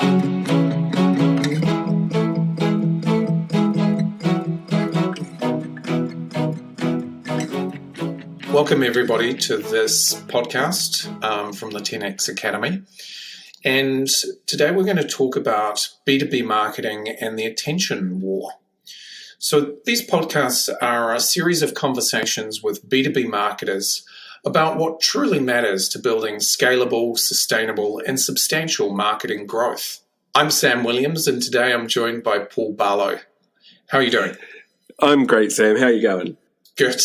Welcome everybody to this podcast from the 10X Academy. And today we're going to talk about B2B marketing and the attention war. So these podcasts are a series of conversations with B2B marketers about what truly matters to building scalable, sustainable, and substantial marketing growth. I'm Sam Williams, and today I'm joined by Paul Barlow. How are you doing? I'm great, Sam. How are you going? Good.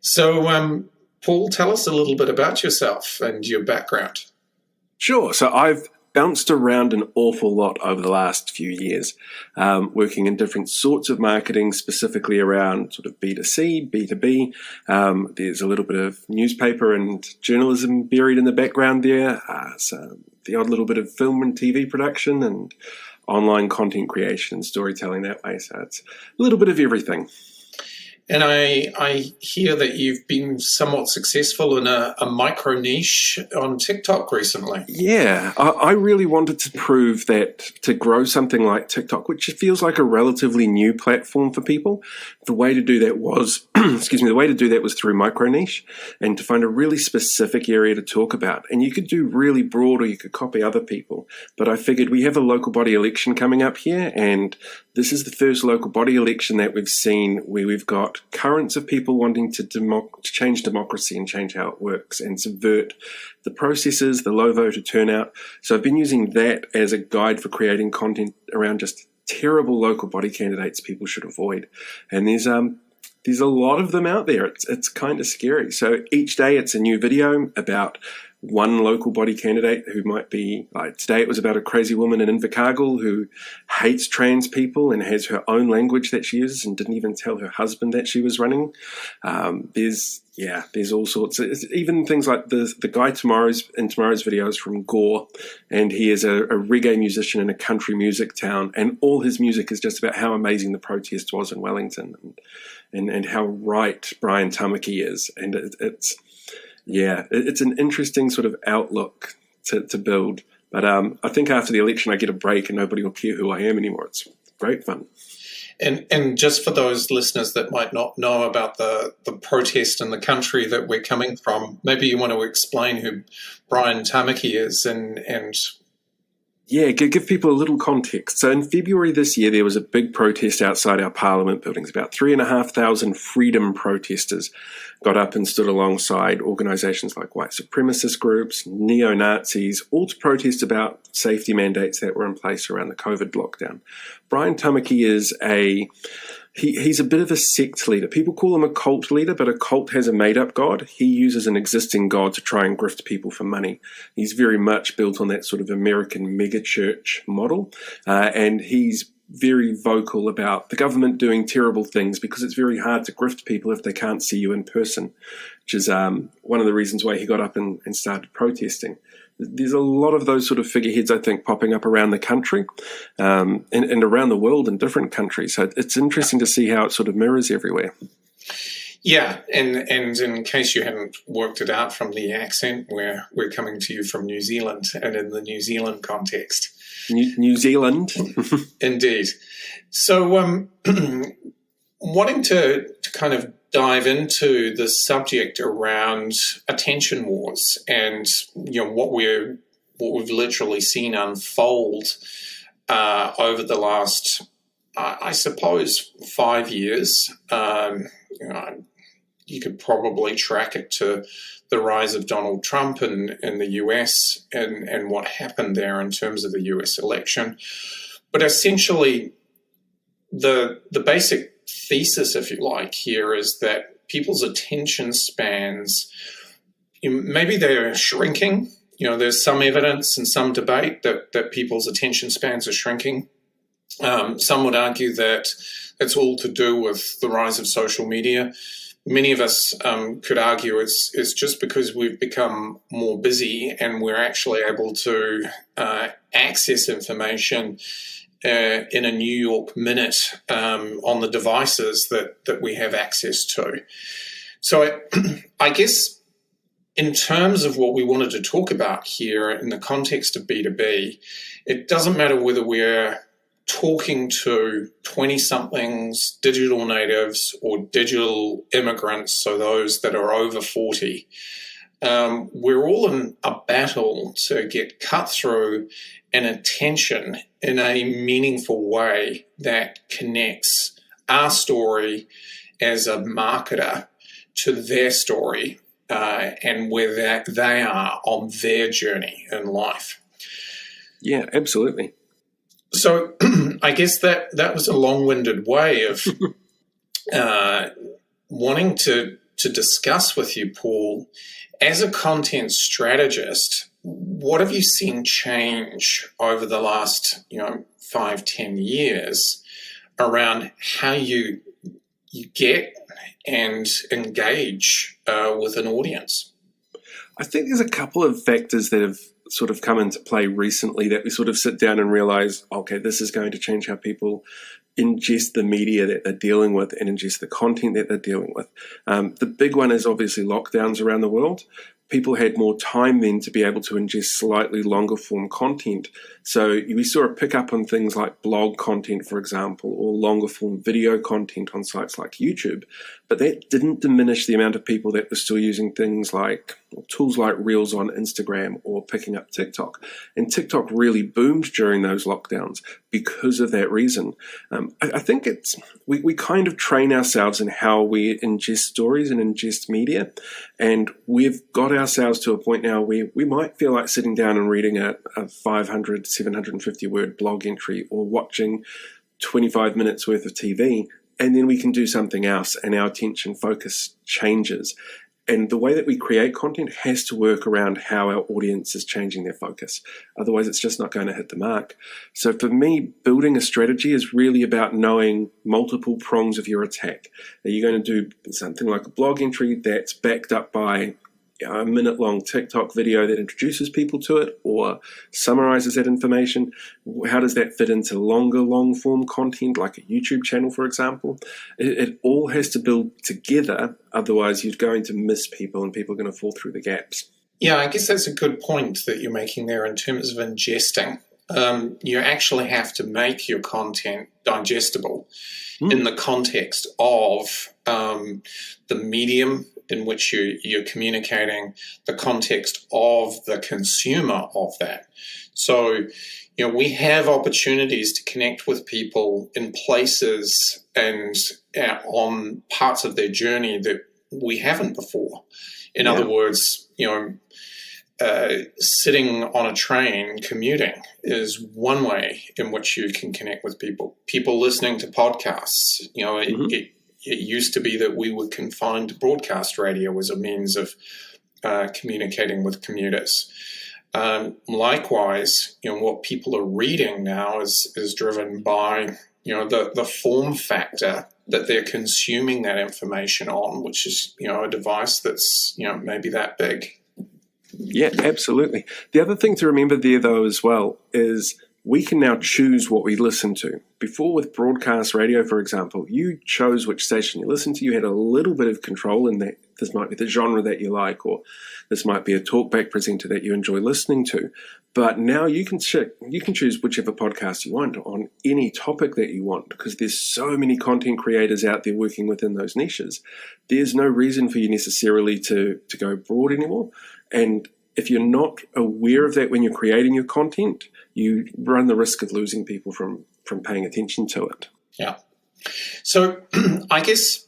So, Paul, tell us a little bit about yourself and your background. Sure. So I've bounced around an awful lot over the last few years, working in different sorts of marketing, specifically around sort of B2C, B2B. There's a little bit of newspaper and journalism buried in the background there. So the odd little bit of film and TV production and online content creation and storytelling that way. So it's a little bit of everything. And I hear that you've been somewhat successful in a micro niche on TikTok recently. Yeah, I really wanted to prove that to grow something like TikTok, which feels like a relatively new platform for people, the way to do that was, the way to do that was through micro niche and to find a really specific area to talk about. And you could do really broad or you could copy other people. But I figured we have a local body election coming up here, and this is the first local body election that we've seen where we've got currents of people wanting to change democracy and change how it works and subvert the processes, the low voter turnout. So I've been using that as a guide for creating content around just terrible local body candidates people should avoid. And there's a lot of them out there. It's kind of scary. So each day it's a new video about one local body candidate who might be, like today it was about a crazy woman in Invercargill who hates trans people and has her own language that she uses and didn't even tell her husband that she was running. There's all sorts. It's even things like the guy in tomorrow's videos from Gore, and he is a reggae musician in a country music town, and all his music is just about how amazing the protest was in Wellington and how right Brian Tamaki is, and it's an interesting sort of outlook to build. But I think after the election, I get a break and nobody will care who I am anymore. It's great fun. And just for those listeners that might not know about the protest in the country that we're coming from, maybe you want to explain who Brian Tamaki is and Yeah, give people a little context. So in February this year, there was a big protest outside our Parliament buildings. About 3,500 freedom protesters got up and stood alongside organisations like white supremacist groups, neo-Nazis, all to protest about safety mandates that were in place around the COVID lockdown. Brian Tamaki is He's a bit of a sect leader. People call him a cult leader, but a cult has a made-up god. He uses an existing god to try and grift people for money. He's very much built on that sort of American megachurch model, and he's very vocal about the government doing terrible things because it's very hard to grift people if they can't see you in person, which is one of the reasons why he got up and started protesting. There's a lot of those sort of figureheads, I think, popping up around the country and around the world in different countries. So it's interesting to see how it sort of mirrors everywhere. Yeah, and in case you hadn't worked it out from the accent, we're coming to you from New Zealand and in the New Zealand context. New Zealand? Indeed. So wanting to kind of dive into the subject around attention wars and what we've literally seen unfold over the last, I suppose, 5 years. You could probably track it to the rise of Donald Trump in the US and what happened there in terms of the US election. But essentially, the basic thesis, if you like, here is that people's attention spans, maybe they're shrinking. There's some evidence and some debate that people's attention spans are shrinking. Some would argue that it's all to do with the rise of social media. Many of us could argue it's just because we've become more busy and we're actually able to access information in a New York minute on the devices that we have access to. So I guess in terms of what we wanted to talk about here in the context of B2B, it doesn't matter whether we're talking to 20-somethings, digital natives, or digital immigrants, so those that are over 40. We're all in a battle to get cut through and attention in a meaningful way that connects our story as a marketer to their story and where they are on their journey in life. Yeah, absolutely. So I guess that was a long-winded way of wanting to discuss with you, Paul, as a content strategist, what have you seen change over the last 5-10 years around how you get and engage with an audience? I think there's a couple of factors that have sort of come into play recently that we sort of sit down and realize, okay, this is going to change how people ingest the media that they're dealing with and ingest the content that they're dealing with. The big one is obviously lockdowns around the world. People had more time then to be able to ingest slightly longer form content. So we saw a pickup on things like blog content, for example, or longer form video content on sites like YouTube. But that didn't diminish the amount of people that were still using things like tools like Reels on Instagram or picking up TikTok. And TikTok really boomed during those lockdowns because of that reason. I think we kind of train ourselves in how we ingest stories and ingest media. And we've got ourselves to a point now where we might feel like sitting down and reading a 500, 750 word blog entry or watching 25 minutes worth of TV, and then we can do something else and our attention focus changes. And the way that we create content has to work around how our audience is changing their focus. Otherwise, it's just not going to hit the mark. So for me, building a strategy is really about knowing multiple prongs of your attack. Are you going to do something like a blog entry that's backed up by a minute-long TikTok video that introduces people to it or summarizes that information? How does that fit into longer, long-form content like a YouTube channel, for example? It all has to build together. Otherwise, you're going to miss people and people are going to fall through the gaps. Yeah, I guess that's a good point that you're making there in terms of ingesting. You actually have to make your content digestible in the context of the medium in which you're communicating, the context of the consumer of that. So, we have opportunities to connect with people in places and on parts of their journey that we haven't before. In other words, sitting on a train commuting is one way in which you can connect with people. People listening to podcasts, it used to be that we were confined to broadcast radio as a means of communicating with commuters. Likewise, what people are reading now is driven by the form factor that they're consuming that information on, which is a device that's maybe that big. Yeah, absolutely. The other thing to remember there, though, as well, is we can now choose what we listen to. Before, with broadcast radio, for example, you chose which station you listened to. You had a little bit of control in that. This might be the genre that you like, or this might be a talkback presenter that you enjoy listening to. But now you can choose whichever podcast you want on any topic that you want, because there's so many content creators out there working within those niches. There's no reason for you necessarily to go broad anymore. And if you're not aware of that when you're creating your content, you run the risk of losing people from paying attention to it. Yeah. So I guess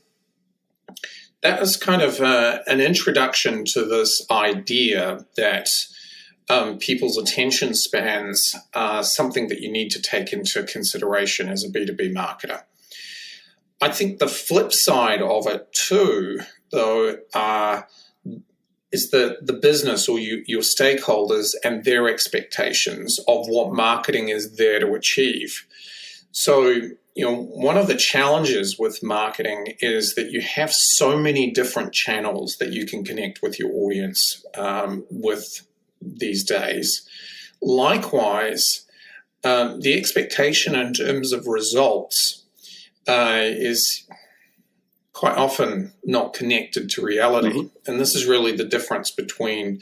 that was kind of an introduction to this idea that people's attention spans are something that you need to take into consideration as a B2B marketer. I think the flip side of it too, though, is the business or your stakeholders and their expectations of what marketing is there to achieve. So, one of the challenges with marketing is that you have so many different channels that you can connect with your audience with these days. Likewise, the expectation in terms of results is quite often not connected to reality. Mm-hmm. And this is really the difference between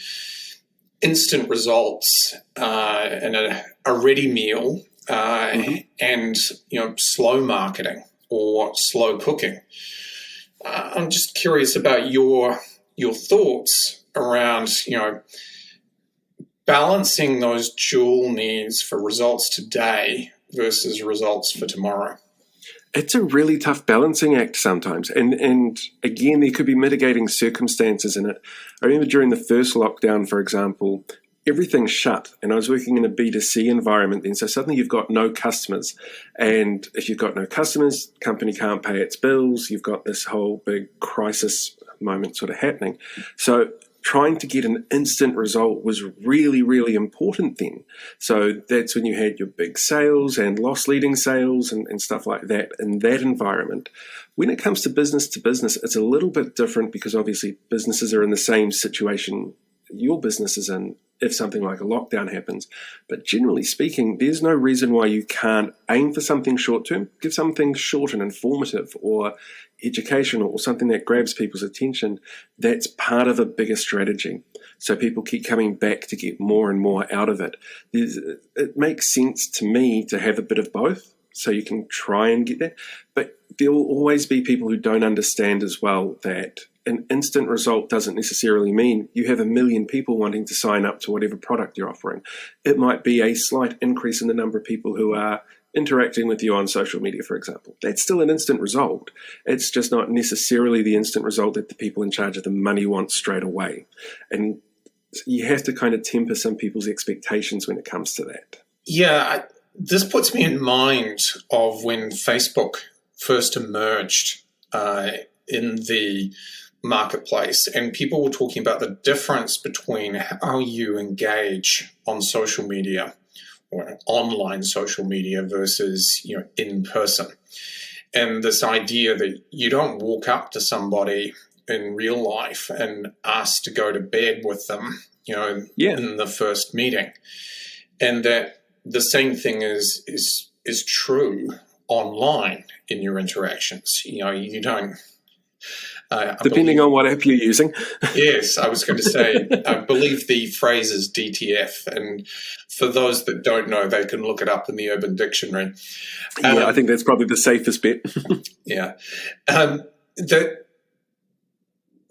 instant results and a ready meal and slow marketing or slow cooking. I'm just curious about your thoughts around balancing those dual needs for results today versus results for tomorrow. It's a really tough balancing act sometimes. And again, there could be mitigating circumstances in it. I remember during the first lockdown, for example, everything's shut. And I was working in a B2C environment then. So suddenly you've got no customers. And if you've got no customers, company can't pay its bills. You've got this whole big crisis moment sort of happening. So trying to get an instant result was really, really important then. So that's when you had your big sales and loss leading sales and stuff like that in that environment. When it comes to business, it's a little bit different because obviously businesses are in the same situation your business is in if something like a lockdown happens. But generally speaking, there's no reason why you can't aim for something short term, give something short and informative or educational or something that grabs people's attention. That's part of a bigger strategy. So people keep coming back to get more and more out of it. It makes sense to me to have a bit of both so you can try and get there. But there will always be people who don't understand as well that an instant result doesn't necessarily mean you have 1 million people wanting to sign up to whatever product you're offering. It might be a slight increase in the number of people who are interacting with you on social media, for example. That's still an instant result. It's just not necessarily the instant result that the people in charge of the money want straight away. And you have to kind of temper some people's expectations when it comes to that. Yeah, this puts me in mind of when Facebook first emerged in the marketplace, and people were talking about the difference between how you engage on social media or online social media versus in person, and this idea that you don't walk up to somebody in real life and ask to go to bed with them in the first meeting, and that the same thing is true online in your interactions. You don't depending on what app you're using. Yes, I was going to say, I believe the phrase is DTF, and for those that don't know, they can look it up in the Urban Dictionary. I think that's probably the safest bet. Yeah.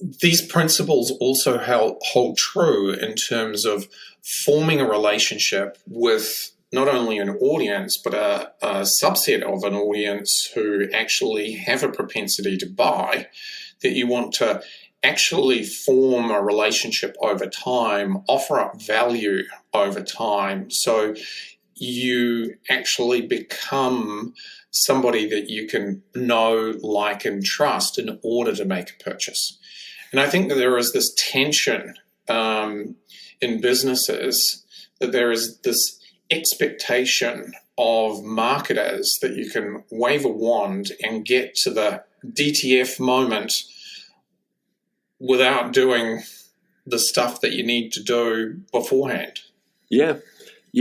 These principles also hold true in terms of forming a relationship with not only an audience, but a subset of an audience who actually have a propensity to buy, that you want to actually form a relationship over time, offer up value over time, so you actually become somebody that you can know, like, and trust in order to make a purchase. And I think that there is this tension in businesses, that there is this expectation of marketers that you can wave a wand and get to the DTF moment without doing the stuff that you need to do beforehand. Yeah,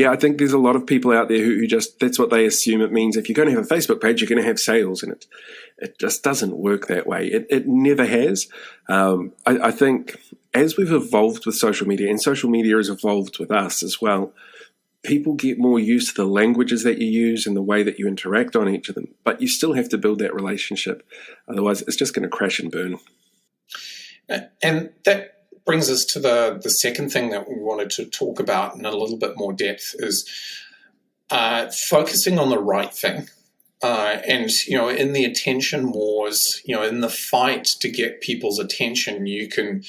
I think there's a lot of people out there who just, that's what they assume it means. If you're going to have a Facebook page, you're going to have sales in it. It just doesn't work that way. It never has. I think as we've evolved with social media, and social media has evolved with us as well, people get more used to the languages that you use and the way that you interact on each of them. But you still have to build that relationship. Otherwise, it's just going to crash and burn. And that brings us to the second thing that we wanted to talk about in a little bit more depth, is focusing on the right thing. And, in the attention wars, in the fight to get people's attention, you can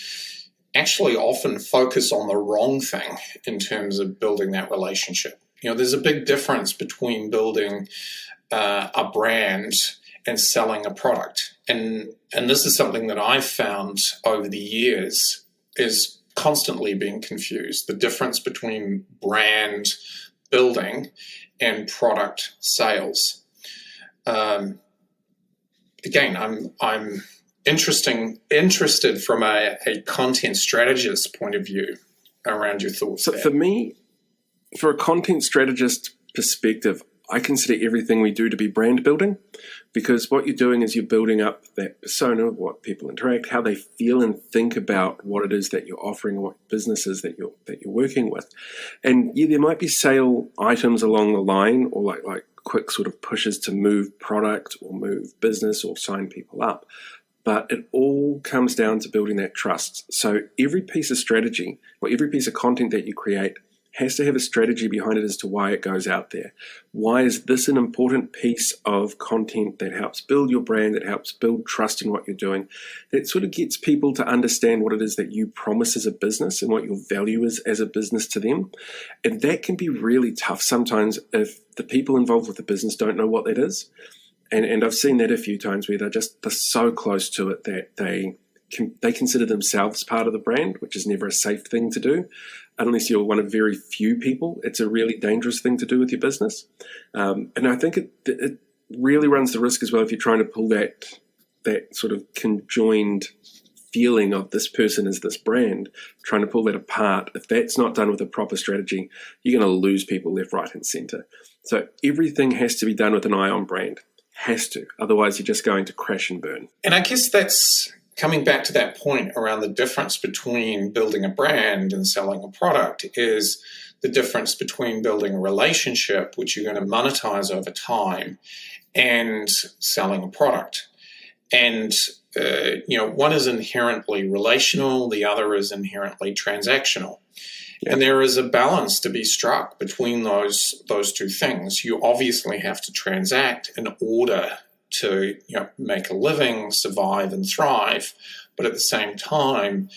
actually often focus on the wrong thing in terms of building that relationship. There's a big difference between building a brand and selling a product. And this is something that I've found over the years is constantly being confused, the difference between brand building and product sales. Again, I'm interested from a content strategist point of view around your thoughts. So there. For me, for a content strategist perspective, I consider everything we do to be brand building, because what you're doing is you're building up that persona, what people interact, how they feel and think about what it is that you're offering, or what businesses that you're working with. And yeah, there might be sale items along the line, or like quick sort of pushes to move product or move business or sign people up. But it all comes down to building that trust. So every piece of strategy or every piece of content that you create has to have a strategy behind it as to why it goes out there. Why is this an important piece of content that helps build your brand, that helps build trust in what you're doing, that sort of gets people to understand what it is that you promise as a business and what your value is as a business to them. And that can be really tough sometimes if the people involved with the business don't know what that is. And I've seen that a few times where they're so close to it that they consider themselves part of the brand, which is never a safe thing to do. Unless you're one of very few people, it's a really dangerous thing to do with your business. And I think it really runs the risk as well if you're trying to pull that sort of conjoined feeling of this person as this brand, trying to pull that apart. If that's not done with a proper strategy, you're going to lose people left, right, and center. So everything has to be done with an eye on brand. Has to. Otherwise, you're just going to crash and burn. And I guess that's coming back to that point around the difference between building a brand and selling a product is the difference between building a relationship, which you're going to monetize over time, and selling a product. And, one is inherently relational, the other is inherently transactional. Yeah. And there is a balance to be struck between those two things. You obviously have to transact in order to make a living, survive, and thrive. But at the same time,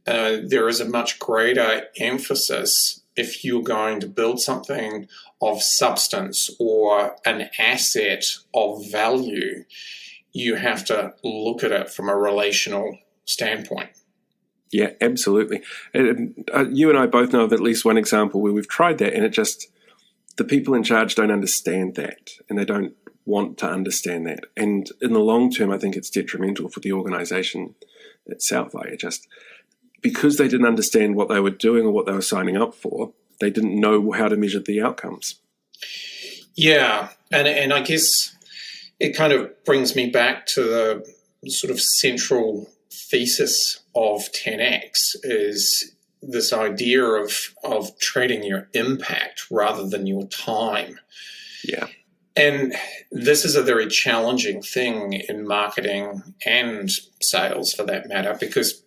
there is a much greater emphasis if you're going to build something of substance or an asset of value. You have to look at it from a relational standpoint. Yeah, absolutely. And you and I both know of at least one example where we've tried that, and the people in charge don't understand that, and they don't want to understand that. And in the long term, I think it's detrimental for the organization itself. Because they didn't understand what they were doing or what they were signing up for, they didn't know how to measure the outcomes. Yeah, and I guess it kind of brings me back to the sort of central thesis of 10X is this idea of trading your impact rather than your time. Yeah. And this is a very challenging thing in marketing and sales for that matter, because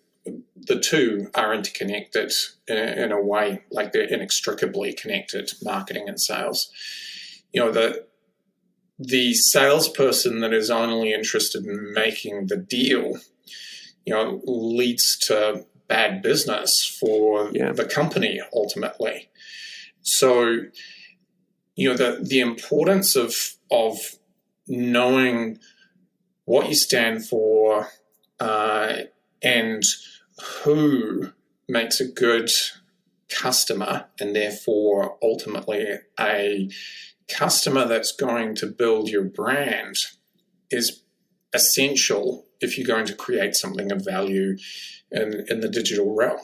the two are interconnected in a way, like they're inextricably connected, marketing and sales. The salesperson that is only interested in making the deal, leads to bad business for the company ultimately. So, the importance of knowing what you stand for and who makes a good customer, and therefore ultimately a customer that's going to build your brand, is essential if you're going to create something of value in the digital realm.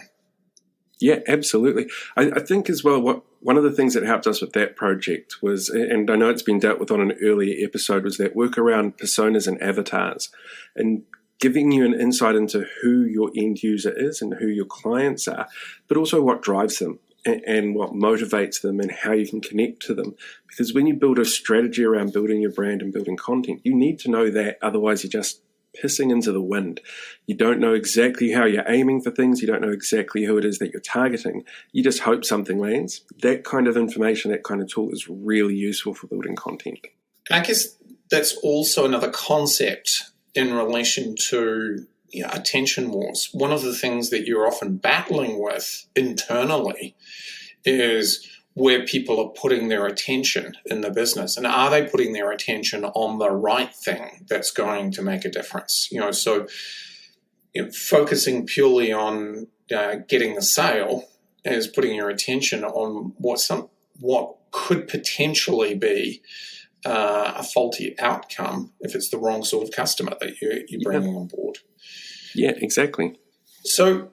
Yeah, absolutely. I think as well, one of the things that helped us with that project was, and I know it's been dealt with on an earlier episode, was that work around personas and avatars, and giving you an insight into who your end user is and who your clients are, but also what drives them and what motivates them and how you can connect to them. Because when you build a strategy around building your brand and building content, you need to know that, otherwise you're just pissing into the wind. You don't know exactly how you're aiming for things. You don't know exactly who it is that you're targeting. You just hope something lands. That kind of information, that kind of tool is really useful for building content. I guess that's also another concept in relation to attention wars. One of the things that you're often battling with internally is where people are putting their attention in the business, and are they putting their attention on the right thing that's going to make a difference? Focusing purely on getting the sale is putting your attention on what could potentially be a faulty outcome if it's the wrong sort of customer that you're bringing on board. Yeah, exactly. So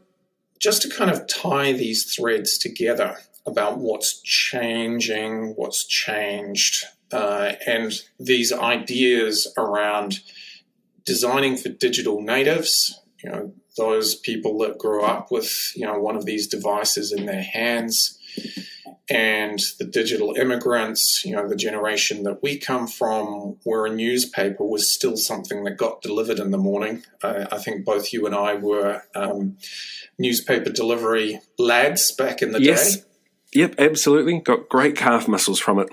just to kind of tie these threads together, about what's changing, what's changed, and these ideas around designing for digital natives, those people that grew up with, one of these devices in their hands, and the digital immigrants, the generation that we come from, where a newspaper was still something that got delivered in the morning. I think both you and I were newspaper delivery lads back in the day. Yep, absolutely. Got great calf muscles from it.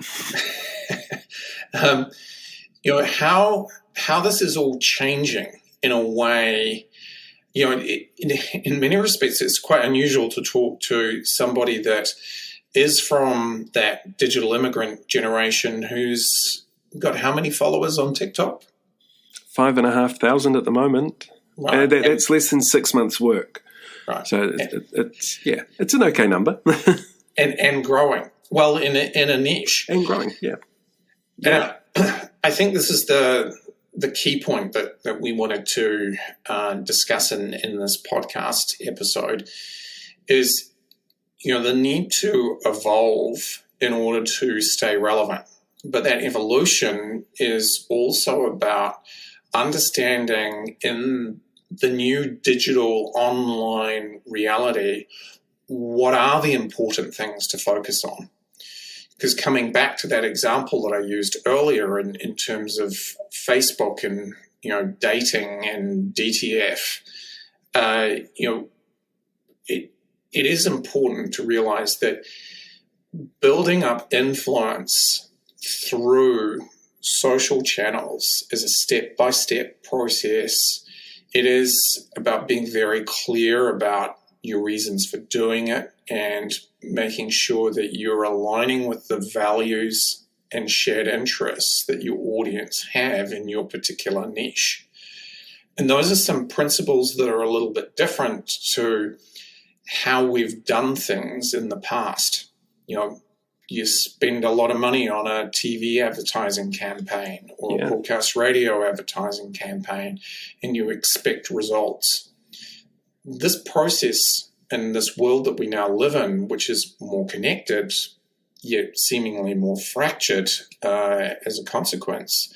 How this is all changing in a way, in many respects, it's quite unusual to talk to somebody that is from that digital immigrant generation who's got how many followers on TikTok? 5,500 at the moment. Right. That's less than 6 months' work. Right. So it's an okay number. and growing. Well, in a niche. And growing, yeah. And I think this is the key point that we wanted to discuss in this podcast episode is, the need to evolve in order to stay relevant. But that evolution is also about understanding in the new digital online reality, what are the important things to focus on? Because coming back to that example that I used earlier in terms of Facebook and, dating and DTF, it is important to realize that building up influence through social channels is a step-by-step process. It is about being very clear about your reasons for doing it and making sure that you're aligning with the values and shared interests that your audience have in your particular niche. And those are some principles that are a little bit different to how we've done things in the past. You spend a lot of money on a TV advertising campaign or a broadcast radio advertising campaign, and you expect results. This process in this world that we now live in, which is more connected, yet seemingly more fractured as a consequence,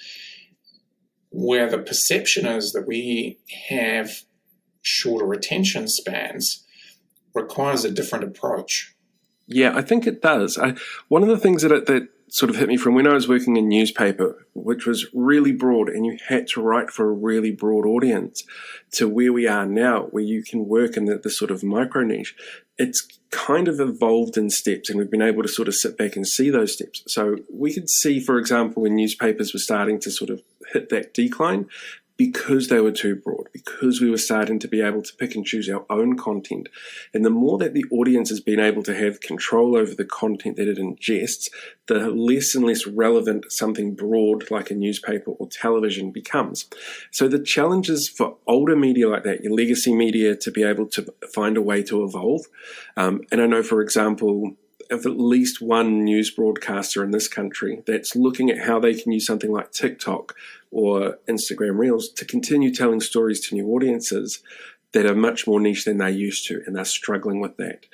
where the perception is that we have shorter attention spans, requires a different approach. Yeah, I think it does. One of the things that sort of hit me from when I was working in newspaper, which was really broad, and you had to write for a really broad audience, to where we are now, where you can work in the sort of micro niche, it's kind of evolved in steps, and we've been able to sort of sit back and see those steps. So we could see, for example, when newspapers were starting to sort of hit that decline, because they were too broad, because we were starting to be able to pick and choose our own content. And the more that the audience has been able to have control over the content that it ingests, the less and less relevant something broad like a newspaper or television becomes. So the challenges for older media like that, your legacy media, to be able to find a way to evolve. And I know, for example, of at least one news broadcaster in this country that's looking at how they can use something like TikTok or Instagram Reels to continue telling stories to new audiences that are much more niche than they used to, and they're struggling with that.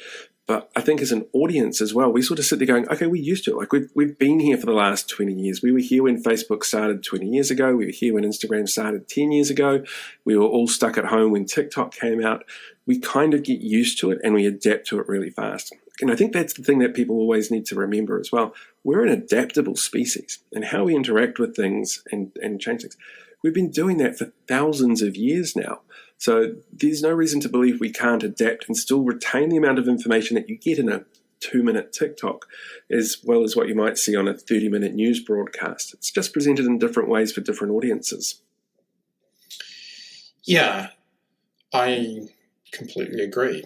But I think as an audience as well, we sort of sit there going, okay, we're used to it. Like we've been here for the last 20 years. We were here when Facebook started 20 years ago. We were here when Instagram started 10 years ago. We were all stuck at home when TikTok came out. We kind of get used to it and we adapt to it really fast. And I think that's the thing that people always need to remember as well. We're an adaptable species, and how we interact with things and change things. We've been doing that for thousands of years now. So there's no reason to believe we can't adapt and still retain the amount of information that you get in a 2-minute TikTok, as well as what you might see on a 30-minute news broadcast. It's just presented in different ways for different audiences. Yeah, I completely agree.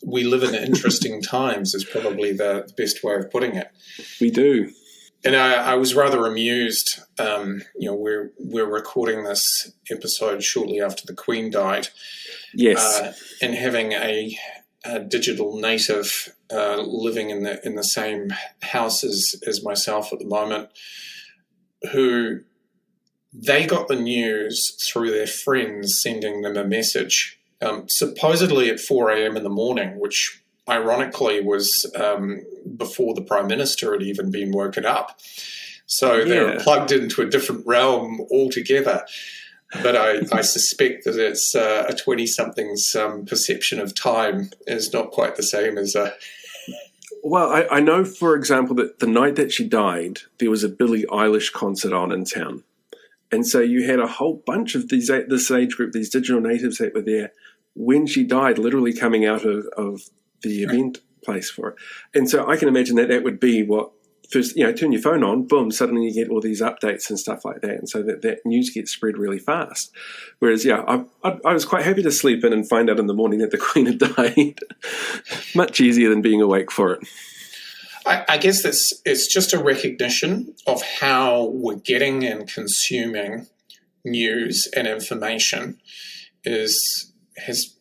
We live in interesting times is probably the best way of putting it. We do. And I was rather amused. We're recording this episode shortly after the Queen died. Yes. And having a digital native living in the same house as myself at the moment, who they got the news through their friends sending them a message supposedly at 4 a.m. in the morning, which ironically was before the Prime Minister had even been woken up. So they were plugged into a different realm altogether. But I suspect that it's a 20-something's perception of time is not quite the same as a... Well, I know, for example, that the night that she died, there was a Billie Eilish concert on in town. And so you had a whole bunch of this age group, these digital natives that were there when she died, literally coming out of the event place for it. And so I can imagine that would be what first, turn your phone on, boom, suddenly you get all these updates and stuff like that. And so that news gets spread really fast. Whereas, I was quite happy to sleep in and find out in the morning that the Queen had died. Much easier than being awake for it. I guess it's just a recognition of how we're getting and consuming news and information has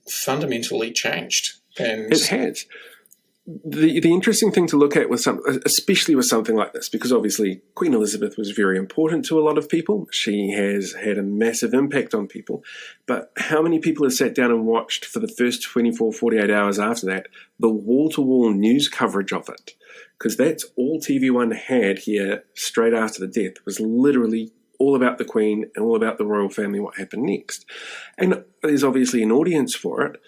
fundamentally changed. And it has. The interesting thing to look at especially with something like this, because obviously Queen Elizabeth was very important to a lot of people. She has had a massive impact on people. But how many people have sat down and watched for the first 24, 48 hours after that, the wall-to-wall news coverage of it? Because that's all TV1 had here straight after the death, was literally all about the Queen and all about the royal family, what happened next. And there's obviously an audience for it,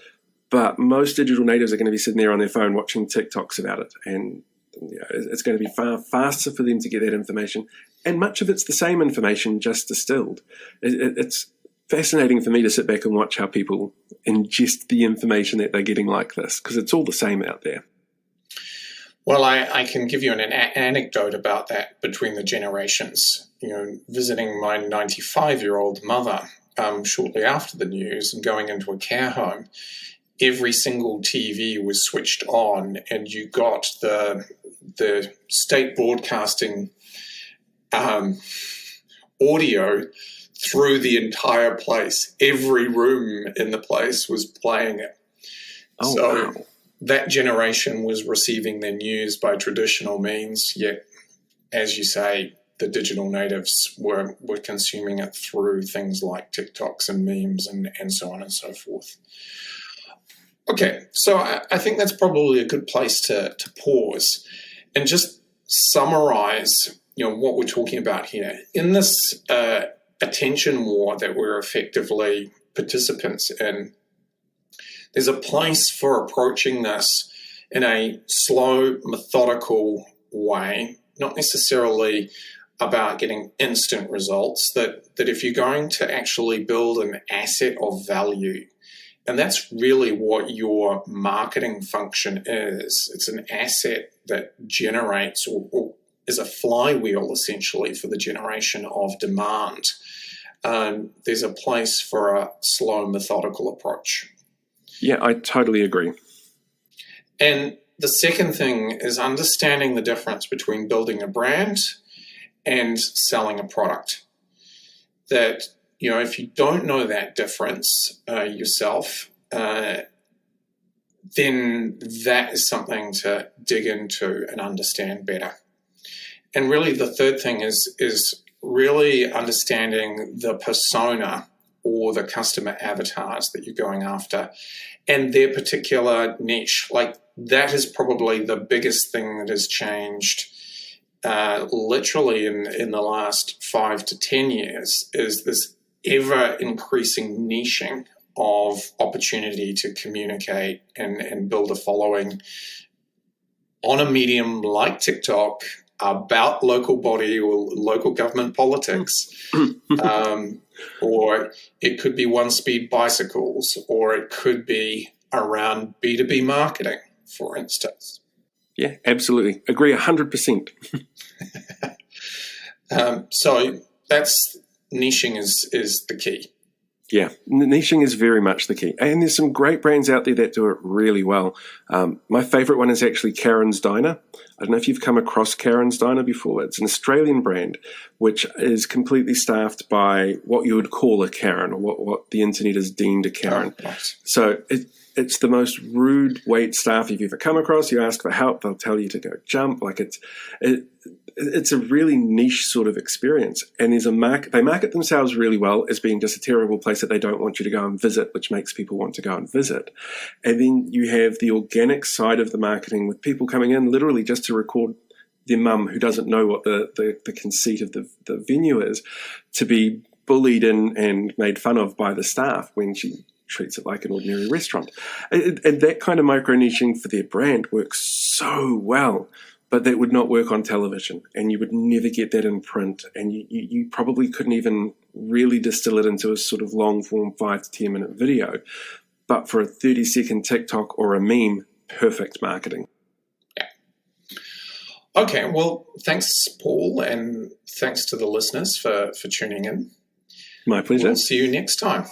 but most digital natives are going to be sitting there on their phone watching TikToks about it. And it's going to be far faster for them to get that information. And much of it's the same information, just distilled. It's fascinating for me to sit back and watch how people ingest the information that they're getting like this, because it's all the same out there. Well, I can give you an anecdote about that between the generations. Visiting my 95-year-old mother shortly after the news and going into a care home, every single TV was switched on, and you got the state broadcasting audio through the entire place. Every room in the place was playing it. Oh, so wow. That generation was receiving their news by traditional means, yet, as you say, the digital natives were consuming it through things like TikToks and memes and so on and so forth. Okay, so I think that's probably a good place to pause and just summarize, what we're talking about here. In this attention war that we're effectively participants in, there's a place for approaching this in a slow, methodical way, not necessarily about getting instant results, that if you're going to actually build an asset of value, and that's really what your marketing function is. It's an asset that generates or is a flywheel, essentially, for the generation of demand. There's a place for a slow, methodical approach. Yeah, I totally agree. And the second thing is understanding the difference between building a brand and selling a product. That, if you don't know that difference yourself, then that is something to dig into and understand better. And really the third thing is really understanding the persona or the customer avatars that you're going after and their particular niche. Like, that is probably the biggest thing that has changed literally in the last 5 to 10 years, is this ever-increasing niching of opportunity to communicate and build a following on a medium like TikTok about local body or local government politics. Or it could be one-speed bicycles, or it could be around B2B marketing, for instance. Yeah, absolutely. Agree 100%. So that's niching is the key. Yeah, niching is very much the key. And there's some great brands out there that do it really well. My favorite one is actually Karen's Diner. I don't know if you've come across Karen's Diner before. It's an Australian brand which is completely staffed by what you would call a Karen, or what the internet has deemed a Karen. Oh, nice. So it's the most rude wait staff you've ever come across. You ask for help, they'll tell you to go jump. Like it's a really niche sort of experience. And there's they market themselves really well as being just a terrible place that they don't want you to go and visit, which makes people want to go and visit. And then you have the organic side of the marketing with people coming in literally just to record their mum who doesn't know what the conceit of the venue is, to be bullied and made fun of by the staff when she treats it like an ordinary restaurant. And that kind of micro-niching for their brand works so well, but that would not work on television, and you would never get that in print, and you probably couldn't even really distill it into a sort of long-form 5 to 10 minute video. But for a 30-second TikTok or a meme, perfect marketing. Okay, well, thanks, Paul, and thanks to the listeners for tuning in. My pleasure. We'll see you next time.